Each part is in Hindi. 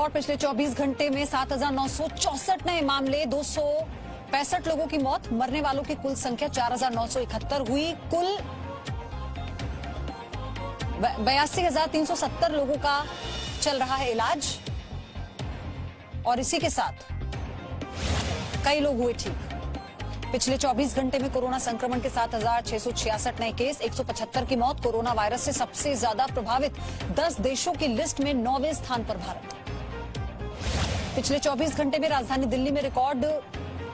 रिकॉर्ड पिछले 24 घंटे में 7,964 नए मामले, 265 लोगों की मौत, मरने वालों की कुल संख्या 4,971 हुई। कुल 82,370 लोगों का चल रहा है इलाज और इसी के साथ कई लोग हुए ठीक। पिछले 24 घंटे में कोरोना संक्रमण के 7,666 नए केस, 175 की मौत। कोरोना वायरस से सबसे ज्यादा प्रभावित 10 देशों की लिस्ट में 9वें स्थान पर भारत। पिछले 24 घंटे में राजधानी दिल्ली में रिकॉर्ड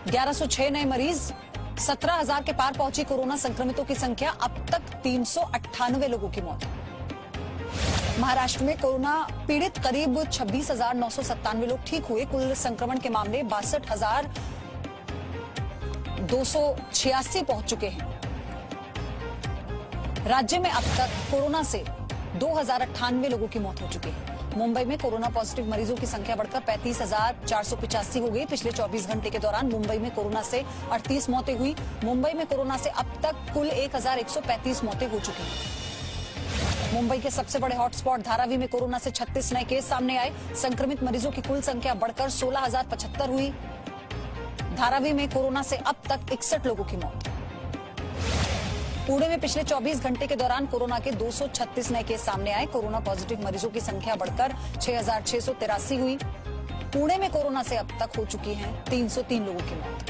1106 नए मरीज, 17,000 के पार पहुंची कोरोना संक्रमितों की संख्या। अब तक 398 लोगों की मौत। महाराष्ट्र में कोरोना पीड़ित करीब 26,997 लोग ठीक हुए। कुल संक्रमण के मामले 62,286 पहुंच चुके हैं। राज्य में अब तक कोरोना से 2,098 लोगों की मौत हो चुकी है। मुंबई में कोरोना पॉजिटिव मरीजों की संख्या बढ़कर 35,485 हो गई। पिछले 24 घंटे के दौरान मुंबई में कोरोना से 38 मौतें हुई। मुंबई में कोरोना से अब तक कुल 1,135 मौतें हो चुकी हैं। मुंबई के सबसे बड़े हॉटस्पॉट धारावी में कोरोना से 36 नए केस सामने आए। संक्रमित मरीजों की कुल संख्या बढ़कर 16,075 हुई। धारावी में कोरोना से अब तक 61 लोगों की मौत। पुणे में पिछले 24 घंटे के दौरान कोरोना के 236 नए केस सामने आए। कोरोना पॉजिटिव मरीजों की संख्या बढ़कर 6,683 हुई। पुणे में कोरोना से अब तक हो चुकी है 303 लोगों की मौत।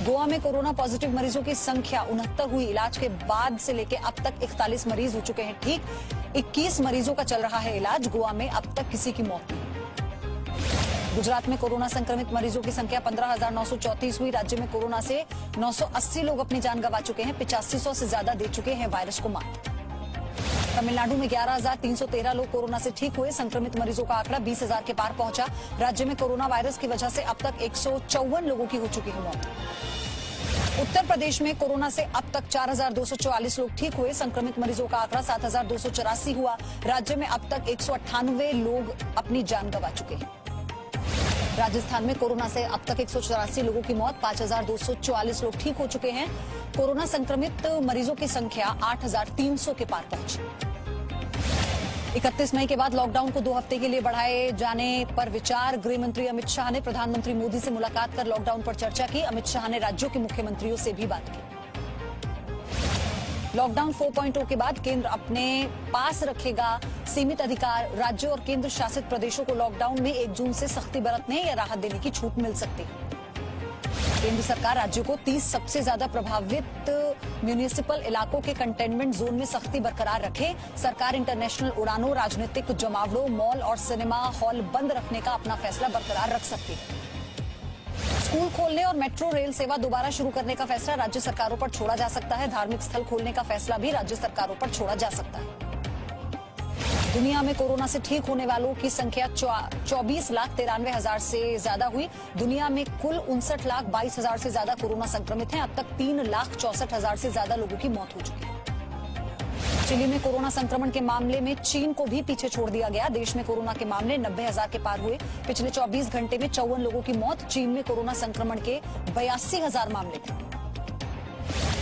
गोवा में कोरोना पॉजिटिव मरीजों की संख्या 69 हुई। इलाज के बाद से लेकर अब तक 41 मरीज हो चुके हैं ठीक। 21 मरीजों का चल रहा है इलाज। गोवा में अब तक किसी की मौत नहीं। गुजरात में कोरोना संक्रमित मरीजों की संख्या 15,934 हुई। राज्य में कोरोना से 980 लोग अपनी जान गंवा चुके हैं। 8500 से ज्यादा दे चुके हैं वायरस को मात। तमिलनाडु में 11,313 लोग कोरोना से ठीक हुए। संक्रमित मरीजों का आंकड़ा 20,000 के पार पहुंचा। राज्य में कोरोना वायरस की वजह से अब तक 154 लोगों की हो चुकी है मौत। उत्तर प्रदेश में कोरोना से अब तक 4,244 लोग ठीक हुए। संक्रमित मरीजों का आंकड़ा 7,284 हुआ। राज्य में अब तक 198 लोग अपनी जान गंवा चुके हैं। राजस्थान में कोरोना से अब तक 184 लोगों की मौत, 5,244 लोग ठीक हो चुके हैं। कोरोना संक्रमित मरीजों की संख्या 8,300 के पार पहुंची। 31 मई के बाद लॉकडाउन को 2 हफ्ते के लिए बढ़ाए जाने पर विचार। गृह मंत्री अमित शाह ने प्रधानमंत्री मोदी से मुलाकात कर लॉकडाउन पर चर्चा की। अमित शाह ने राज्यों के मुख्यमंत्रियों से भी बात की। लॉकडाउन 4.0 के बाद केंद्र अपने पास रखेगा सीमित अधिकार। राज्यों और केंद्र शासित प्रदेशों को लॉकडाउन में 1 जून से सख्ती बरतने या राहत देने की छूट मिल सकती है। केंद्र सरकार राज्यों को 30 सबसे ज्यादा प्रभावित म्यूनिसिपल इलाकों के कंटेनमेंट जोन में सख्ती बरकरार रखे। सरकार इंटरनेशनल उड़ानों, राजनीतिक जमावड़ों, मॉल और सिनेमा हॉल बंद रखने का अपना फैसला बरकरार रख सकती है। स्कूल खोलने और मेट्रो रेल सेवा दोबारा शुरू करने का फैसला राज्य सरकारों पर छोड़ा जा सकता है। धार्मिक स्थल खोलने का फैसला भी राज्य सरकारों पर छोड़ा जा सकता है। दुनिया में कोरोना से ठीक होने वालों की संख्या 24,93,000 से ज्यादा हुई। दुनिया में कुल 59,22,000 से ज्यादा कोरोना संक्रमित हैं। अब तक 3,64,000 से ज्यादा लोगों की मौत हो चुकी है। चिली में कोरोना संक्रमण के मामले में चीन को भी पीछे छोड़ दिया गया। देश में कोरोना के मामले 90,000 के पार हुए। पिछले 24 घंटे में 54 लोगों की मौत। चीन में कोरोना संक्रमण के 82,000 मामले थे।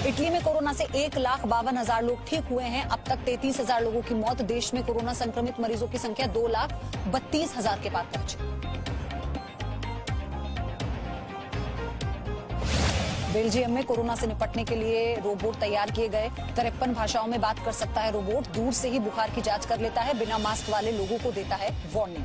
इटली में कोरोना से 1,52,000 लोग ठीक हुए हैं। अब तक 33,000 लोगों की मौत। देश में कोरोना संक्रमित मरीजों की संख्या 2,32,000 के पार पहुंची। बेल्जियम में कोरोना से निपटने के लिए रोबोट तैयार किए गए। 53 भाषाओं में बात कर सकता है रोबोट। दूर से ही बुखार की जांच कर लेता है। बिना मास्क वाले लोगों को देता है वार्निंग।